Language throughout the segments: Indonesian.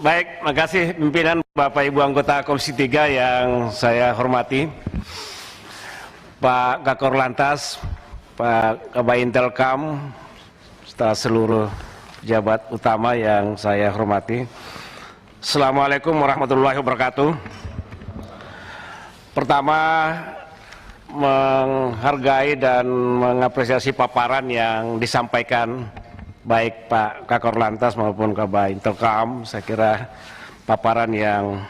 Baik, makasih pimpinan Bapak Ibu anggota Komisi 3 yang saya hormati, Pak Kakor Lantas, Pak Kabag Intelkam, serta seluruh pejabat utama yang saya hormati. Assalamualaikum warahmatullahi wabarakatuh. Pertama, menghargai dan mengapresiasi paparan yang disampaikan baik Pak Kakor Lantas maupun Kabag Intelkam. Saya kira paparan yang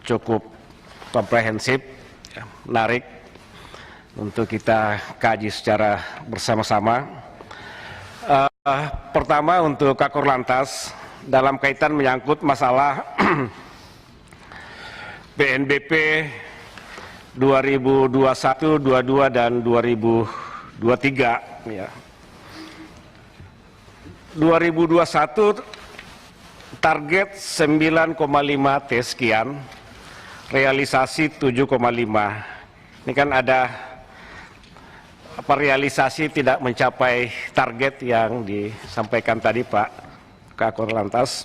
cukup komprehensif, menarik untuk kita kaji secara bersama-sama. Pertama, untuk Kakor Lantas dalam kaitan menyangkut masalah PNBP 2021, 22 dan 2023 ya. 2021 target 9,5 T sekian, realisasi 7,5. Ini kan ada realisasi tidak mencapai target yang disampaikan tadi Pak Kakor Lantas.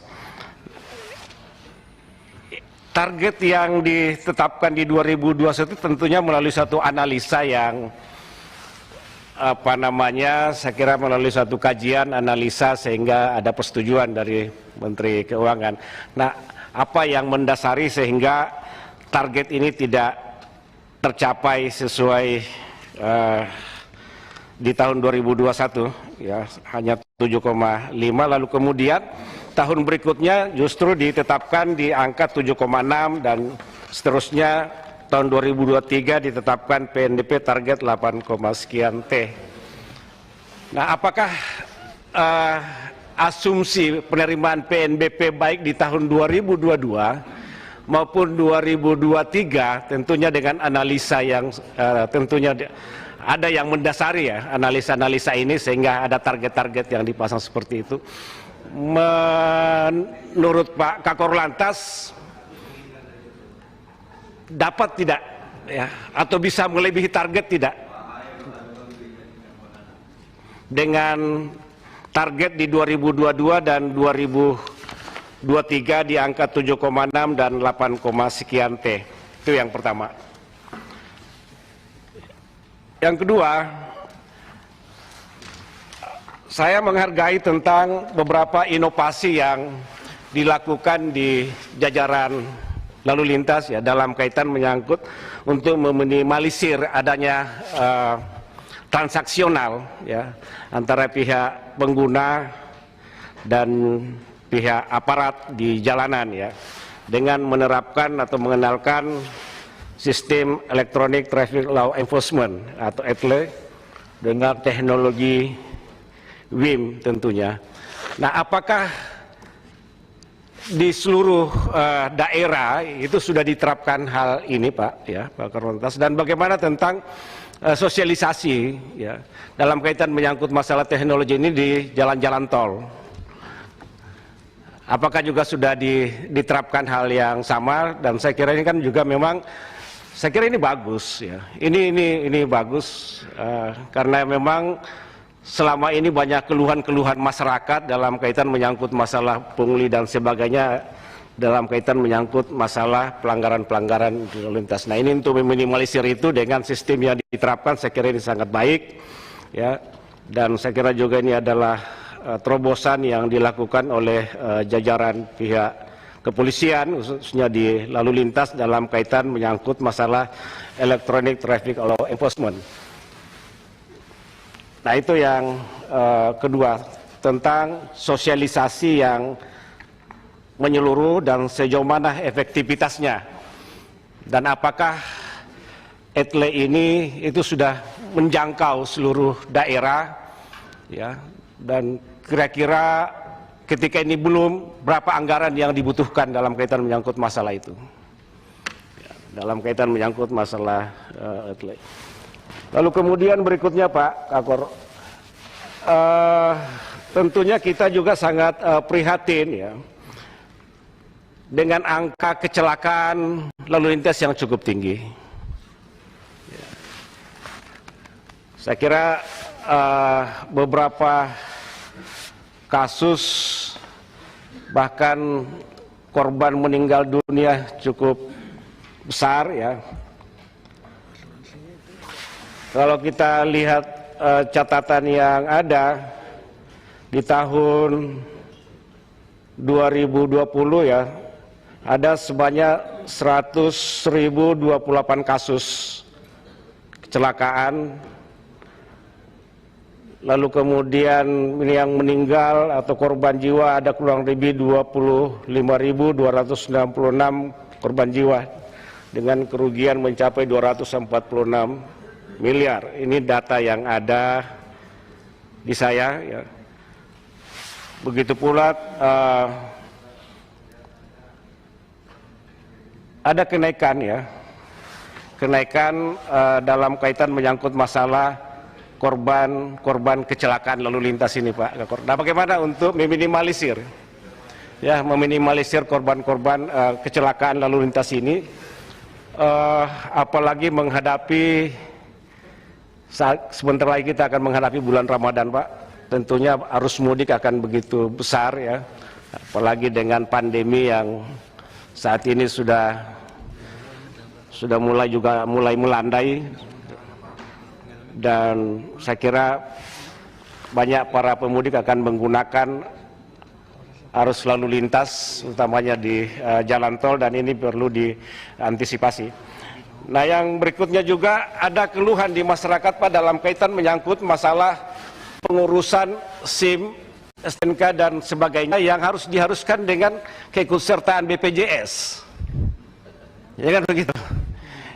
Target yang ditetapkan di 2021 tentunya melalui satu analisa yang saya kira melalui satu kajian analisa sehingga ada persetujuan dari Menteri Keuangan. Nah, apa yang mendasari sehingga target ini tidak tercapai sesuai di tahun 2021 ya, hanya 7,5, lalu kemudian tahun berikutnya justru ditetapkan di angka 7,6 dan seterusnya. Tahun 2023 ditetapkan PNBP target 8, sekian T. Nah, apakah asumsi penerimaan PNBP baik di tahun 2022 maupun 2023 tentunya dengan analisa yang tentunya ada yang mendasari ya analisa-analisa ini sehingga ada target-target yang dipasang seperti itu. Menurut Pak Kakor Lantas, dapat tidak ya atau bisa melebihi target tidak dengan target di 2022 dan 2023 di angka 7,6 dan 8, sekian T. Itu yang pertama. Yang kedua, saya menghargai tentang beberapa inovasi yang dilakukan di jajaran lalu lintas ya dalam kaitan menyangkut untuk meminimalisir adanya transaksional ya antara pihak pengguna dan pihak aparat di jalanan ya dengan menerapkan atau mengenalkan sistem Electronic Traffic Law Enforcement atau ETLE dengan teknologi WIM tentunya. Nah, apakah di seluruh daerah itu sudah diterapkan hal ini Pak ya Pak Kakor Lantas, dan bagaimana tentang sosialisasi ya dalam kaitan menyangkut masalah teknologi ini di jalan-jalan tol? Apakah juga sudah diterapkan hal yang sama? Dan saya kira ini kan juga memang saya kira ini bagus ya. Ini bagus karena memang selama ini banyak keluhan-keluhan masyarakat dalam kaitan menyangkut masalah pungli dan sebagainya, dalam kaitan menyangkut masalah pelanggaran-pelanggaran di lalu lintas. Nah, ini untuk meminimalisir itu dengan sistem yang diterapkan, saya kira ini sangat baik ya. Dan saya kira juga ini adalah terobosan yang dilakukan oleh jajaran pihak kepolisian khususnya di lalu lintas dalam kaitan menyangkut masalah Electronic Traffic Law Enforcement. Nah, itu yang kedua, tentang sosialisasi yang menyeluruh dan sejauh mana efektivitasnya. Dan apakah ETLE ini itu sudah menjangkau seluruh daerah ya, dan kira-kira ketika ini belum, berapa anggaran yang dibutuhkan dalam kaitan menyangkut masalah itu ya, dalam kaitan menyangkut masalah ETLE. Lalu kemudian berikutnya Pak Kakor, tentunya kita juga sangat prihatin ya dengan angka kecelakaan lalu lintas yang cukup tinggi. Ya. Saya kira beberapa kasus bahkan korban meninggal dunia cukup besar ya. Kalau kita lihat catatan yang ada di tahun 2020 ya, ada sebanyak 100.028 kasus kecelakaan. Lalu kemudian yang meninggal atau korban jiwa ada kurang lebih 25.296 korban jiwa dengan kerugian mencapai 246 miliar. Ini data yang ada di saya ya. Begitu pula ada kenaikan ya. Kenaikan dalam kaitan menyangkut masalah korban kecelakaan lalu lintas ini, Pak. Nah, bagaimana untuk meminimalisir ya, meminimalisir korban-korban kecelakaan lalu lintas ini, apalagi menghadapi sebentar lagi kita akan menghadapi bulan Ramadan, Pak. Tentunya arus mudik akan begitu besar ya, apalagi dengan pandemi yang saat ini sudah mulai melandai. Dan saya kira banyak para pemudik akan menggunakan arus lalu lintas utamanya di jalan tol, dan ini perlu diantisipasi. Nah, yang berikutnya juga ada keluhan di masyarakat, Pak, dalam kaitan menyangkut masalah pengurusan SIM, STNK dan sebagainya yang diharuskan dengan keikutsertaan BPJS. Ya kan begitu.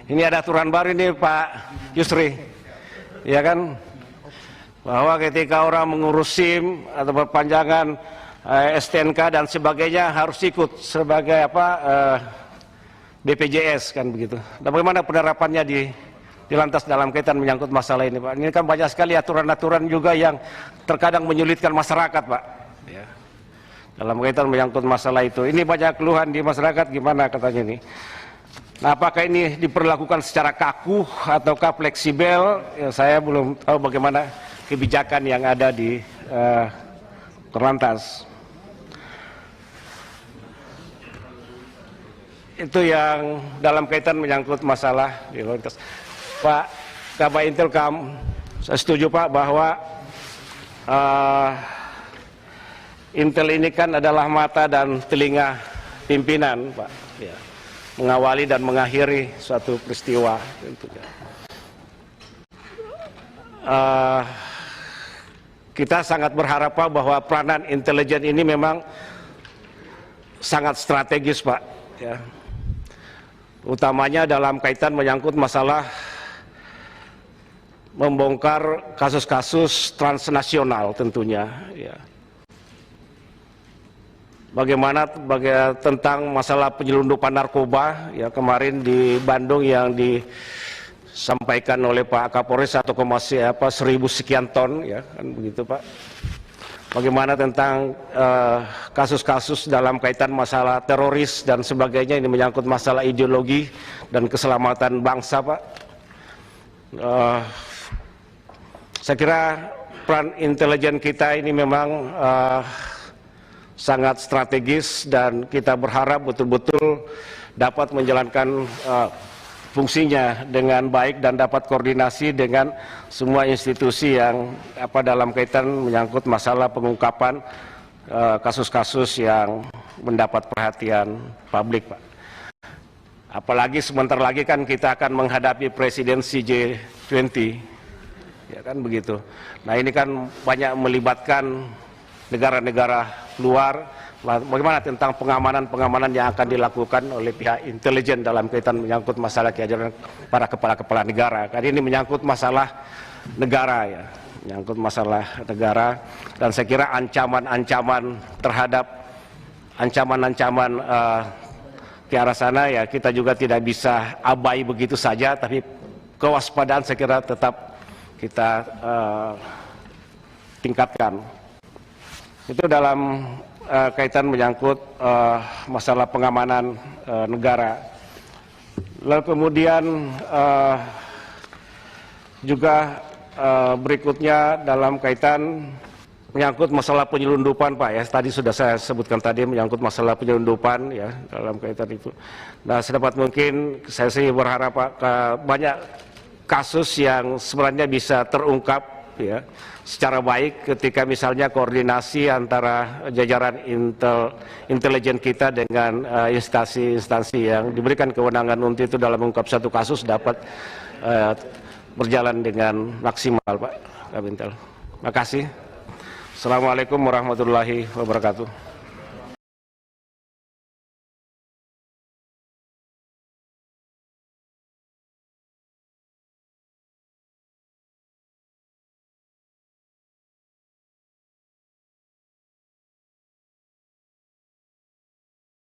Ini ada aturan baru ini, Pak Yusri. Ya kan, bahwa ketika orang mengurus SIM atau perpanjangan STNK dan sebagainya harus ikut sebagai BPJS kan begitu. Dan bagaimana penerapannya di lantas dalam kaitan menyangkut masalah ini, Pak? Ini kan banyak sekali aturan-aturan juga yang terkadang menyulitkan masyarakat, Pak. Ya. Dalam kaitan menyangkut masalah itu, ini banyak keluhan di masyarakat, gimana katanya ini. Nah, apakah ini diperlakukan secara kaku ataukah fleksibel? Ya, saya belum tahu bagaimana kebijakan yang ada di Korlantas. Itu yang dalam kaitan menyangkut masalah di Korlantas. Pak Kabak Intelkam, saya setuju, Pak, bahwa Intel ini kan adalah mata dan telinga pimpinan, Pak. Ya. Mengawali dan mengakhiri suatu peristiwa tentunya. Kita sangat berharap, Pak, bahwa peranan intelijen ini memang sangat strategis, Pak, ya. Utamanya dalam kaitan menyangkut masalah membongkar kasus-kasus transnasional tentunya ya. Bagaimana tentang masalah penyelundupan narkoba ya, kemarin di Bandung yang disampaikan oleh Pak Kapolres 1,1000 sekian ton ya kan begitu, Pak. Bagaimana tentang kasus-kasus dalam kaitan masalah teroris dan sebagainya, ini menyangkut masalah ideologi dan keselamatan bangsa, Pak. Saya kira peran intelijen kita ini memang sangat strategis dan kita berharap betul-betul dapat menjalankan fungsinya dengan baik dan dapat koordinasi dengan semua institusi yang dalam kaitan menyangkut masalah pengungkapan kasus-kasus yang mendapat perhatian publik, Pak. Apalagi sebentar lagi kan kita akan menghadapi presidensi G20, ya kan begitu. Nah, ini kan banyak melibatkan negara-negara luar. Bagaimana tentang pengamanan yang akan dilakukan oleh pihak intelijen dalam kaitan menyangkut masalah kehadiran para kepala-kepala negara. Karena ini menyangkut masalah negara ya, menyangkut masalah negara. Dan saya kira ancaman-ancaman terhadap ancaman-ancaman ke arah sana ya kita juga tidak bisa abai begitu saja. Tapi kewaspadaan saya kira tetap kita tingkatkan. Itu dalam kaitan menyangkut masalah pengamanan negara. Lalu kemudian juga berikutnya dalam kaitan menyangkut masalah penyelundupan Pak ya, tadi sudah saya sebutkan tadi menyangkut masalah penyelundupan ya dalam kaitan itu. Nah sedapat mungkin saya sih berharap Pak banyak kasus yang sebenarnya bisa terungkap ya secara baik ketika misalnya koordinasi antara jajaran intelijen kita dengan instansi-instansi yang diberikan kewenangan untuk itu dalam mengungkap satu kasus dapat berjalan dengan maksimal Pak Kabintel. Terima kasih. Assalamualaikum warahmatullahi wabarakatuh.